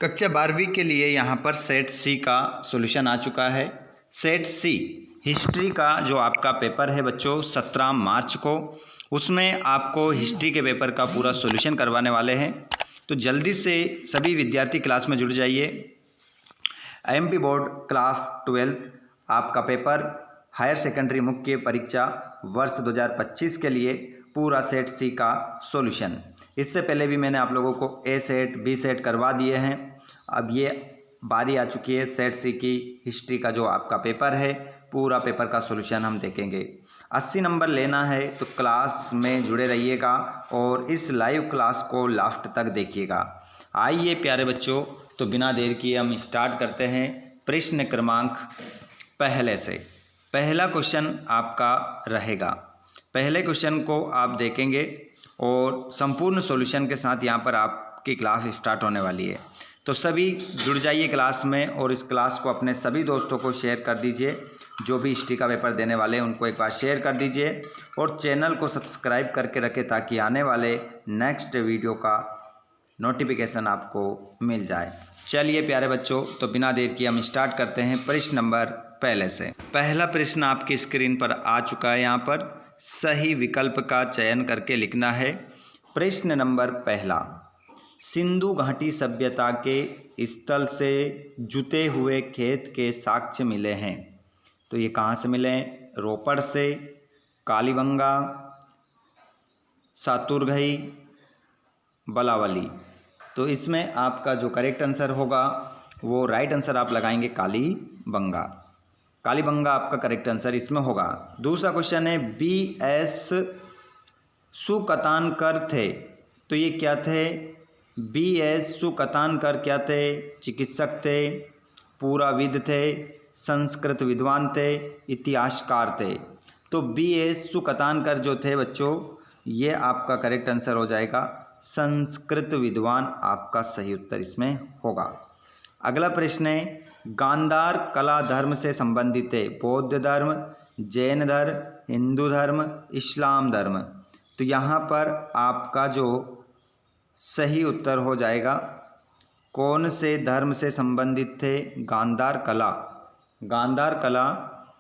कक्षा 12वीं के लिए यहाँ पर सेट सी का सॉल्यूशन आ चुका है। सेट सी हिस्ट्री का जो आपका पेपर है बच्चों 17 मार्च को, उसमें आपको हिस्ट्री के पेपर का पूरा सॉल्यूशन करवाने वाले हैं। तो जल्दी से सभी विद्यार्थी क्लास में जुड़ जाइए। आईएमपी बोर्ड क्लास 12 आपका पेपर हायर सेकेंडरी मुख्य परीक्षा वर्ष 2025 के लिए पूरा सेट सी का सॉल्यूशन। इससे पहले भी मैंने आप लोगों को ए सेट बी सेट करवा दिए हैं। अब ये बारी आ चुकी है सेट सी की हिस्ट्री का जो आपका पेपर है, पूरा पेपर का सॉल्यूशन हम देखेंगे। 80 नंबर लेना है तो क्लास में जुड़े रहिएगा और इस लाइव क्लास को लास्ट तक देखिएगा। आइए प्यारे बच्चों, तो बिना देर किए हम स्टार्ट करते हैं प्रश्न क्रमांक पहले से। पहला क्वेश्चन आपका रहेगा, पहले क्वेश्चन को आप देखेंगे और संपूर्ण सॉल्यूशन के साथ यहाँ पर आपकी क्लास स्टार्ट होने वाली है। तो सभी जुड़ जाइए क्लास में और इस क्लास को अपने सभी दोस्तों को शेयर कर दीजिए। जो भी हिस्ट्री का पेपर देने वाले हैं उनको एक बार शेयर कर दीजिए और चैनल को सब्सक्राइब करके रखें ताकि आने वाले नेक्स्ट वीडियो का नोटिफिकेशन आपको मिल जाए। चलिए प्यारे बच्चों, तो बिना देर किए हम स्टार्ट करते हैं प्रश्न नंबर पहले से। पहला प्रश्न आपकी स्क्रीन पर आ चुका है। यहाँ पर सही विकल्प का चयन करके लिखना है। प्रश्न नंबर पहला, सिंधु घाटी सभ्यता के स्थल से जुते हुए खेत के साक्ष्य मिले हैं। तो ये कहाँ से मिले हैं? रोपड़ से, कालीबंगा, सातुरघई, बलावली। तो इसमें आपका जो करेक्ट आंसर होगा वो राइट आंसर आप लगाएंगे कालीबंगा। कालीबंगा आपका करेक्ट आंसर इसमें होगा। दूसरा क्वेश्चन है, B.S. सुकतानकर थे। तो ये क्या थे? B.S. सुकतानकर क्या थे? चिकित्सक थे, पुराविद थे, संस्कृत विद्वान थे, इतिहासकार थे। तो B.S. सुकतानकर जो थे बच्चों, ये आपका करेक्ट आंसर हो जाएगा संस्कृत विद्वान आपका सही उत्तर इसमें होगा। अगला प्रश्न है, गांधार कला धर्म से संबंधित है। बौद्ध धर्म, जैन धर्म, हिंदू धर्म, इस्लाम धर्म। तो यहाँ पर आपका जो सही उत्तर हो जाएगा, कौन से धर्म से संबंधित थे? गांधार कला, गांधार कला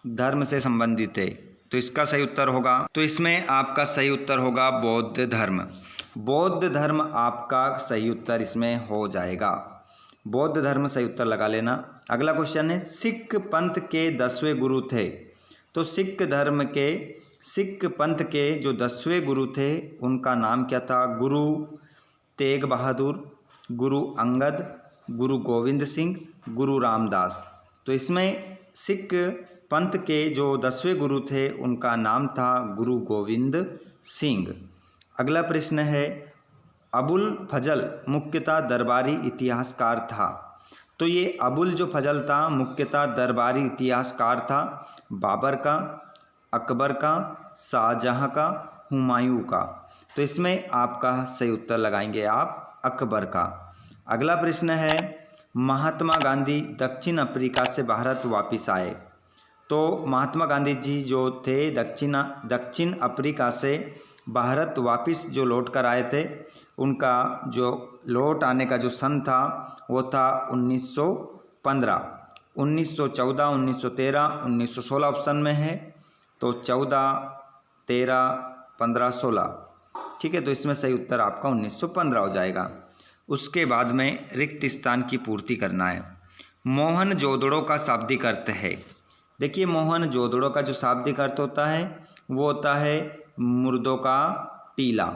धर्म से संबंधित है। तो इसका सही उत्तर होगा, तो इसमें आपका सही उत्तर होगा बौद्ध धर्म। बौद्ध धर्म आपका सही उत्तर इसमें हो जाएगा। बौद्ध धर्म सही उत्तर लगा लेना। अगला क्वेश्चन है, सिख पंथ के 10वें गुरु थे। तो सिख पंथ के जो 10वें गुरु थे उनका नाम क्या था? गुरु तेग बहादुर, गुरु अंगद, गुरु गोविंद सिंह, गुरु रामदास। तो इसमें सिख पंथ के जो 10वें गुरु थे उनका नाम था गुरु गोविंद सिंह। अगला प्रश्न है, अबुल फजल मुख्यतः दरबारी इतिहासकार था। तो ये अबुल जो फजल था मुख्यतः दरबारी इतिहासकार था। बाबर का, अकबर का, शाहजहां का, हुमायूं का। तो इसमें आपका सही उत्तर लगाएंगे आप अकबर का। अगला प्रश्न है, महात्मा गांधी दक्षिण अफ्रीका से भारत वापिस आए। तो महात्मा गांधी जी जो थे दक्षिण अफ्रीका से भारत वापिस जो लौट कर आए थे, उनका जो लौट आने का जो सन था वो था 1915, 1914, 1913, 1916 ऑप्शन में है। तो 14, 13, 15, 16। ठीक है, तो इसमें सही उत्तर आपका 1915 हो जाएगा। उसके बाद में रिक्त स्थान की पूर्ति करना है। मोहनजोदड़ो का शाब्दिक अर्थ है। देखिए, मोहनजोदड़ो का जो शाब्दिक अर्थ होता है वो होता है मुर्दों का टीला।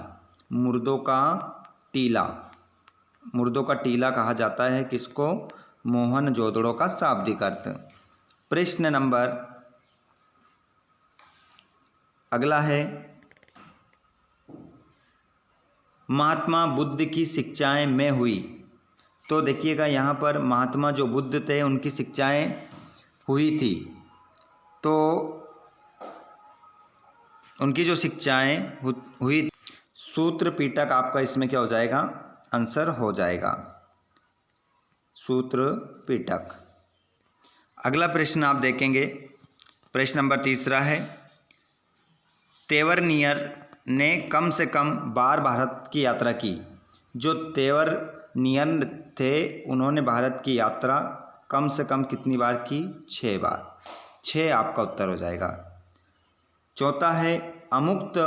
मुर्दों का टीला, मुर्दों का टीला कहा जाता है किसको? मोहनजोदड़ो का शाब्दिक अर्थ। प्रश्न नंबर अगला है, महात्मा बुद्ध की शिक्षाएं में हुई। तो देखिएगा यहाँ पर महात्मा जो बुद्ध थे उनकी शिक्षाएं हुई थी। तो उनकी जो शिक्षाएं हुई, सूत्र पीटक आपका इसमें क्या हो जाएगा? आंसर हो जाएगा सूत्र पीटक। अगला प्रश्न आप देखेंगे, प्रश्न नंबर तीसरा है, तेवरनियर ने कम से कम बार भारत की यात्रा की। जो तेवर नियर थे, उन्होंने भारत की यात्रा कम से कम कितनी बार की? 6 बार। 6 आपका उत्तर हो जाएगा। चौथा है अमुक्त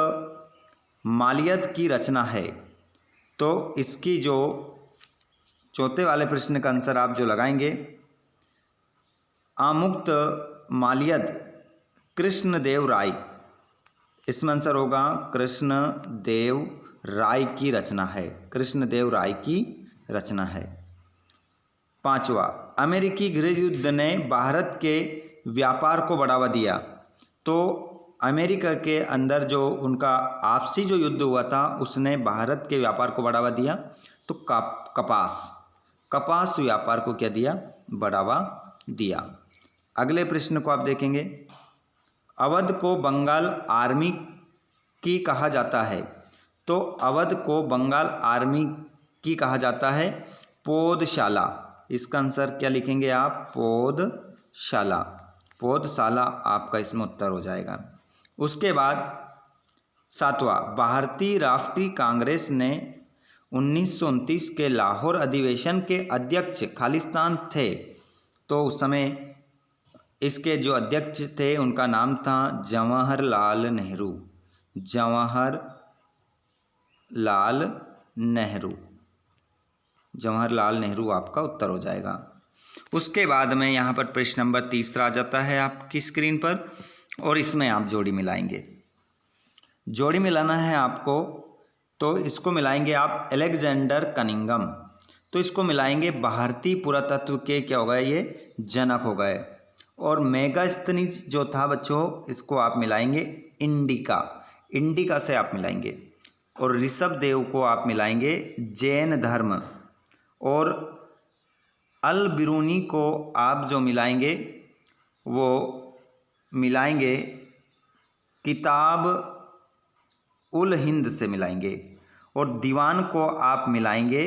मालियत की रचना है। तो इसकी जो चौथे वाले प्रश्न का आंसर आप जो लगाएंगे, अमुक्त मालियत कृष्णदेव राय, इसमें आंसर होगा कृष्णदेव राय की रचना है। कृष्णदेव राय की रचना है। पांचवा, अमेरिकी गृह युद्ध ने भारत के व्यापार को बढ़ावा दिया। तो अमेरिका के अंदर जो उनका आपसी जो युद्ध हुआ था उसने भारत के व्यापार को बढ़ावा दिया। तो कपास व्यापार को क्या दिया? बढ़ावा दिया। अगले प्रश्न को आप देखेंगे, अवध को बंगाल आर्मी की कहा जाता है। तो अवध को बंगाल आर्मी की कहा जाता है पौधशाला। इसका आंसर क्या लिखेंगे आप? पौधशाला। पौधशाला आपका इसमें उत्तर हो जाएगा। उसके बाद सातवां, भारतीय राष्ट्रीय कांग्रेस ने 1929 के लाहौर अधिवेशन के अध्यक्ष खालिस्तान थे। तो उस समय इसके जो अध्यक्ष थे उनका नाम था जवाहरलाल नेहरू। जवाहरलाल नेहरू आपका उत्तर हो जाएगा। उसके बाद में यहाँ पर प्रश्न नंबर 30 आ जाता है आपकी स्क्रीन पर, और इसमें आप जोड़ी मिलाएंगे। जोड़ी मिलाना है आपको, तो इसको मिलाएंगे आप अलेक्जेंडर कनिंघम। तो इसको मिलाएंगे भारतीय पुरातत्व के क्या हो गए? ये जनक हो गए। और मेगास्थनीज जो था बच्चों, इसको आप मिलाएंगे इंडिका से आप मिलाएंगे। और ऋषभ देव को आप मिलाएंगे जैन धर्म। और अल बिरूनी को आप जो मिलाएंगे वो मिलाएंगे किताब उल हिंद से मिलाएंगे। और दीवान को आप मिलाएंगे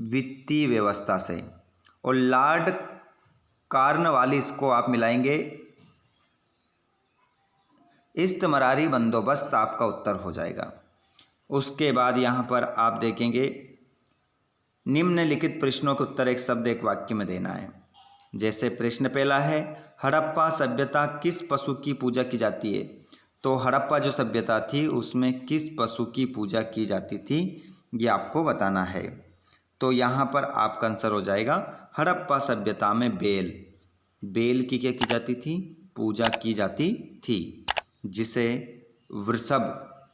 वित्तीय व्यवस्था से। और लॉर्ड कॉर्नवालिस को आप मिलाएंगे इस्तमरारी बंदोबस्त, आपका उत्तर हो जाएगा। उसके बाद यहाँ पर आप देखेंगे निम्नलिखित प्रश्नों के उत्तर एक शब्द एक वाक्य में देना है। जैसे प्रश्न पहला है, हड़प्पा सभ्यता किस पशु की पूजा की जाती है? तो हड़प्पा जो सभ्यता थी उसमें किस पशु की पूजा की जाती थी, ये आपको बताना है। तो यहाँ पर आपका आंसर हो जाएगा हड़प्पा सभ्यता में बेल की क्या की जाती थी? पूजा की जाती थी,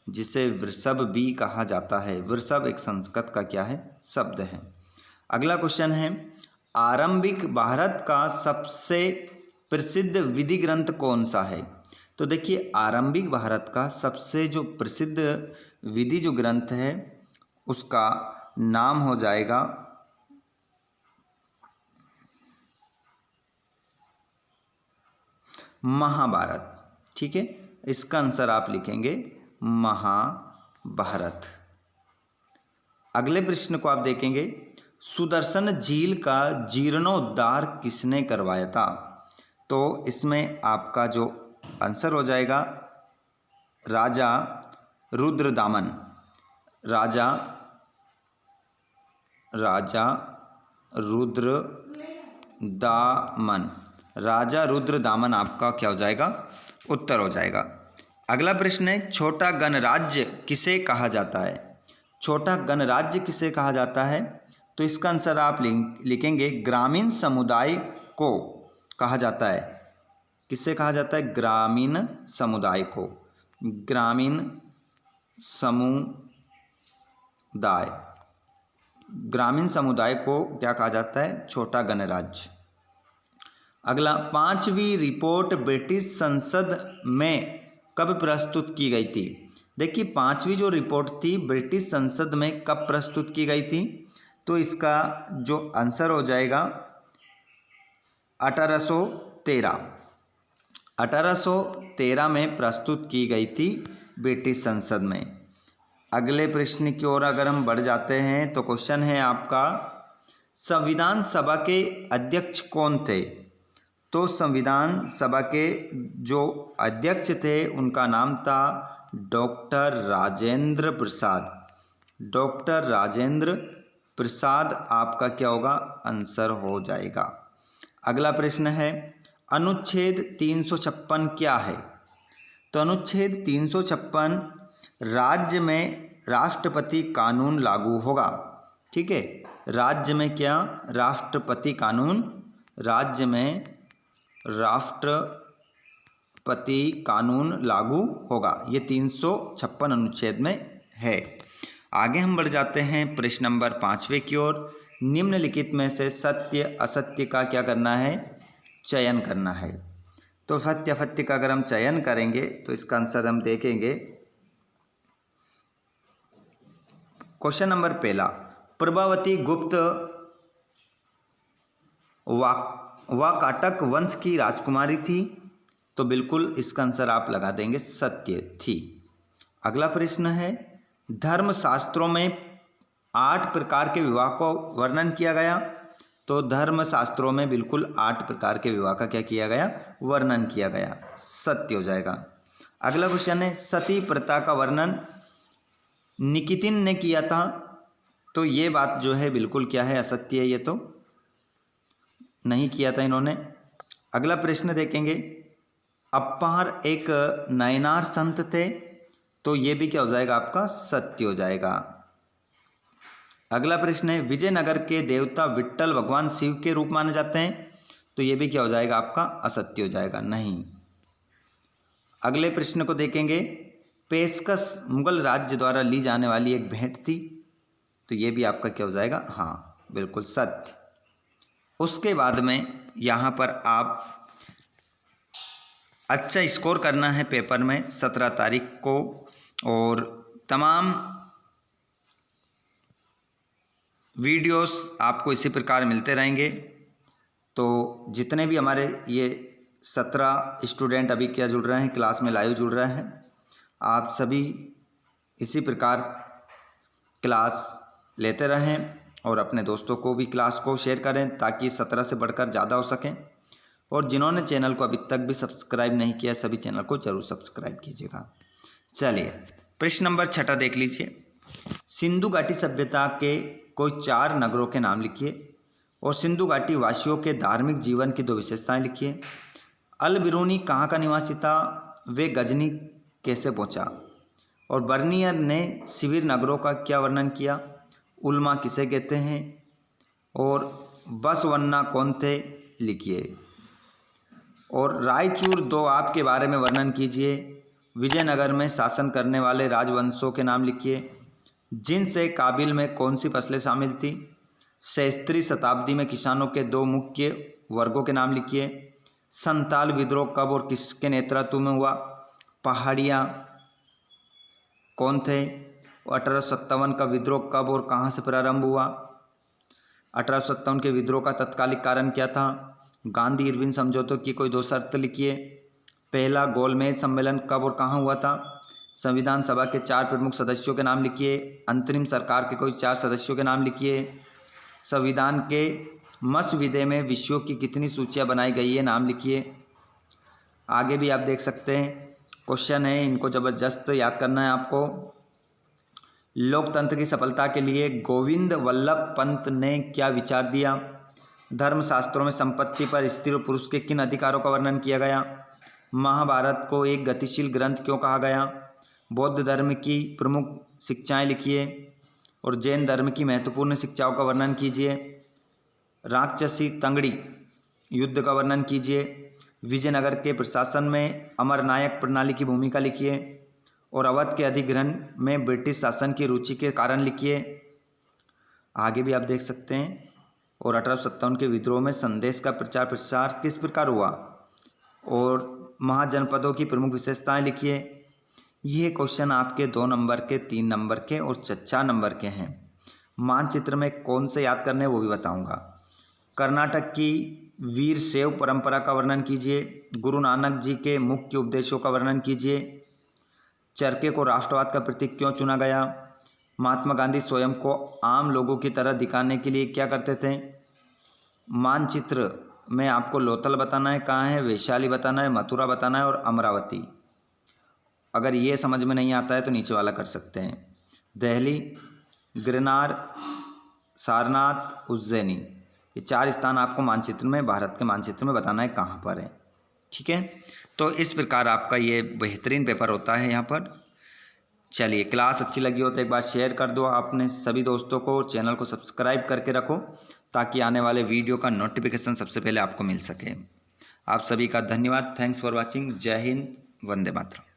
जिसे वृषभ भी कहा जाता है। वृषभ एक संस्कृत का क्या है? शब्द है। अगला क्वेश्चन है, आरंभिक भारत का सबसे प्रसिद्ध विधि ग्रंथ कौन सा है? तो देखिए, आरंभिक भारत का सबसे जो प्रसिद्ध विधि जो ग्रंथ है उसका नाम हो जाएगा महाभारत। ठीक है, इसका आंसर आप लिखेंगे महाभारत। अगले प्रश्न को आप देखेंगे, सुदर्शन झील का जीर्णोद्धार किसने करवाया था? तो इसमें आपका जो आंसर हो जाएगा राजा रुद्रदामन। राजा रुद्रदामन आपका क्या हो जाएगा? उत्तर हो जाएगा। अगला प्रश्न है, छोटा गणराज्य किसे कहा जाता है? छोटा गणराज्य किसे कहा जाता है? तो इसका आंसर आप लिखेंगे ग्रामीण समुदाय को कहा जाता है। किससे कहा जाता है? ग्रामीण समुदाय को। ग्रामीण समुदाय को क्या कहा जाता है? छोटा गणराज्य। अगला, 5वीं रिपोर्ट ब्रिटिश संसद में कब प्रस्तुत की गई थी? देखिए, 5वीं जो रिपोर्ट थी ब्रिटिश संसद में कब प्रस्तुत की गई थी? तो इसका जो आंसर हो जाएगा 1813 में प्रस्तुत की गई थी ब्रिटिश संसद में। अगले प्रश्न की ओर अगर हम बढ़ जाते हैं तो क्वेश्चन है आपका, संविधान सभा के अध्यक्ष कौन थे? तो संविधान सभा के जो अध्यक्ष थे उनका नाम था डॉक्टर राजेंद्र प्रसाद आपका क्या होगा, आंसर हो जाएगा। अगला प्रश्न है अनुच्छेद 356 क्या है। तो अनुच्छेद 356 राज्य में राष्ट्रपति कानून लागू होगा। ठीक है, राज्य में क्या, राष्ट्रपति कानून, राज्य में राष्ट्रपति कानून लागू होगा। ये 356 अनुच्छेद में है। आगे हम बढ़ जाते हैं प्रश्न नंबर 5वें की ओर। निम्नलिखित में से सत्य असत्य का क्या करना है, चयन करना है। तो सत्य असत्य का अगर हम चयन करेंगे तो इसका आंसर हम देखेंगे। क्वेश्चन नंबर पहला, प्रभावती गुप्त वाकाटक वंश की राजकुमारी थी। तो बिल्कुल इसका आंसर आप लगा देंगे सत्य थी। अगला प्रश्न है धर्मशास्त्रों में 8 प्रकार के विवाह को वर्णन किया गया। तो धर्मशास्त्रों में बिल्कुल 8 प्रकार के विवाह का क्या किया गया, वर्णन किया गया, सत्य हो जाएगा। अगला क्वेश्चन है सती प्रथा का वर्णन निकितिन ने किया था। तो ये बात जो है बिल्कुल क्या है, असत्य है, ये तो नहीं किया था इन्होंने। अगला प्रश्न देखेंगे अप्पार एक नयनार संत थे। तो ये भी क्या हो जाएगा, आपका सत्य हो जाएगा। अगला प्रश्न है विजयनगर के देवता विट्ठल भगवान शिव के रूप माने जाते हैं। तो ये भी क्या हो जाएगा, आपका असत्य हो जाएगा, नहीं। अगले प्रश्न को देखेंगे पेशकश मुगल राज्य द्वारा ली जाने वाली एक भेंट थी। तो ये भी आपका क्या हो जाएगा, हाँ बिल्कुल सत्य। उसके बाद में यहाँ पर आप अच्छा स्कोर करना है पेपर में 17 तारीख को, और तमाम वीडियोस आपको इसी प्रकार मिलते रहेंगे। तो जितने भी हमारे ये 17 स्टूडेंट अभी क्या जुड़ रहे हैं, क्लास में लाइव जुड़ रहे हैं, आप सभी इसी प्रकार क्लास लेते रहें और अपने दोस्तों को भी क्लास को शेयर करें ताकि 17 से बढ़कर ज़्यादा हो सकें। और जिन्होंने चैनल को अभी तक भी सब्सक्राइब नहीं किया सभी चैनल को जरूर सब्सक्राइब कीजिएगा। चलिए प्रश्न नंबर 6 देख लीजिए। सिंधु घाटी सभ्यता के कोई 4 नगरों के नाम लिखिए और सिंधु घाटी वासियों के धार्मिक जीवन की 2 विशेषताएं लिखिए। अल बिरूनी कहाँ का निवासी था, वे गजनी कैसे पहुंचा, और बर्नियर ने शिविर नगरों का क्या वर्णन किया, उल्मा किसे कहते हैं, और बसवन्ना कौन थे, लिखिए। और रायचूर दोआब के बारे में वर्णन कीजिए। विजयनगर में शासन करने वाले राजवंशों के नाम लिखिए। जिनसे काबिल में कौन सी फसलें शामिल थी। 16वीं शताब्दी में किसानों के 2 मुख्य वर्गों के नाम लिखिए। संताल विद्रोह कब और किसके नेतृत्व में हुआ, पहाड़िया कौन थे, 1857 का विद्रोह कब और कहाँ से प्रारंभ हुआ। 1857 के विद्रोह का तत्कालिक कारण क्या था। गांधी इरविन समझौतों की कोई 2 शर्त लिखिए। पहला गोलमेज सम्मेलन कब और कहाँ हुआ था। संविधान सभा के 4 प्रमुख सदस्यों के नाम लिखिए। अंतरिम सरकार के कोई 4 सदस्यों के नाम लिखिए। संविधान के मसविदे में विषयों की कितनी सूचियां बनाई गई है, नाम लिखिए। आगे भी आप देख सकते हैं क्वेश्चन है, इनको जबरदस्त याद करना है आपको। लोकतंत्र की सफलता के लिए गोविंद वल्लभ पंत ने क्या विचार दिया। धर्मशास्त्रों में संपत्ति पर स्त्री और पुरुष के किन अधिकारों का वर्णन किया गया। महाभारत को एक गतिशील ग्रंथ क्यों कहा गया। बौद्ध धर्म की प्रमुख शिक्षाएं लिखिए और जैन धर्म की महत्वपूर्ण शिक्षाओं का वर्णन कीजिए। राक्षसी तंगड़ी युद्ध का वर्णन कीजिए। विजयनगर के प्रशासन में अमरनायक प्रणाली की भूमिका लिखिए और अवध के अधिग्रहण में ब्रिटिश शासन की रुचि के कारण लिखिए। आगे भी आप देख सकते हैं। और 1857 के विद्रोह में संदेश का प्रचार प्रसार किस प्रकार हुआ और महाजनपदों की प्रमुख विशेषताएं लिखिए। ये क्वेश्चन आपके 2 नंबर के, 3 नंबर के और 4 नंबर के हैं। मानचित्र में कौन से याद करने वो भी बताऊंगा। कर्नाटक की वीर शैव परंपरा का वर्णन कीजिए। गुरु नानक जी के मुख्य उपदेशों का वर्णन कीजिए। चरखे को राष्ट्रवाद का प्रतीक क्यों चुना गया। महात्मा गांधी स्वयं को आम लोगों की तरह दिखाने के लिए क्या करते थे। मानचित्र में आपको लोथल बताना है कहाँ है, वैशाली बताना है, मथुरा बताना है और अमरावती। अगर ये समझ में नहीं आता है तो नीचे वाला कर सकते हैं। दिल्ली, गिरनार, सारनाथ, उज्जैनी। ये 4 स्थान आपको मानचित्र में, भारत के मानचित्र में बताना है कहाँ पर है। ठीक है, तो इस प्रकार आपका ये बेहतरीन पेपर होता है यहाँ पर। चलिए, क्लास अच्छी लगी हो तो एक बार शेयर कर दो आपने सभी दोस्तों को, चैनल को सब्सक्राइब करके रखो ताकि आने वाले वीडियो का नोटिफिकेशन सबसे पहले आपको मिल सके। आप सभी का धन्यवाद। Thanks for watching. जय हिंद, वंदे मातरम।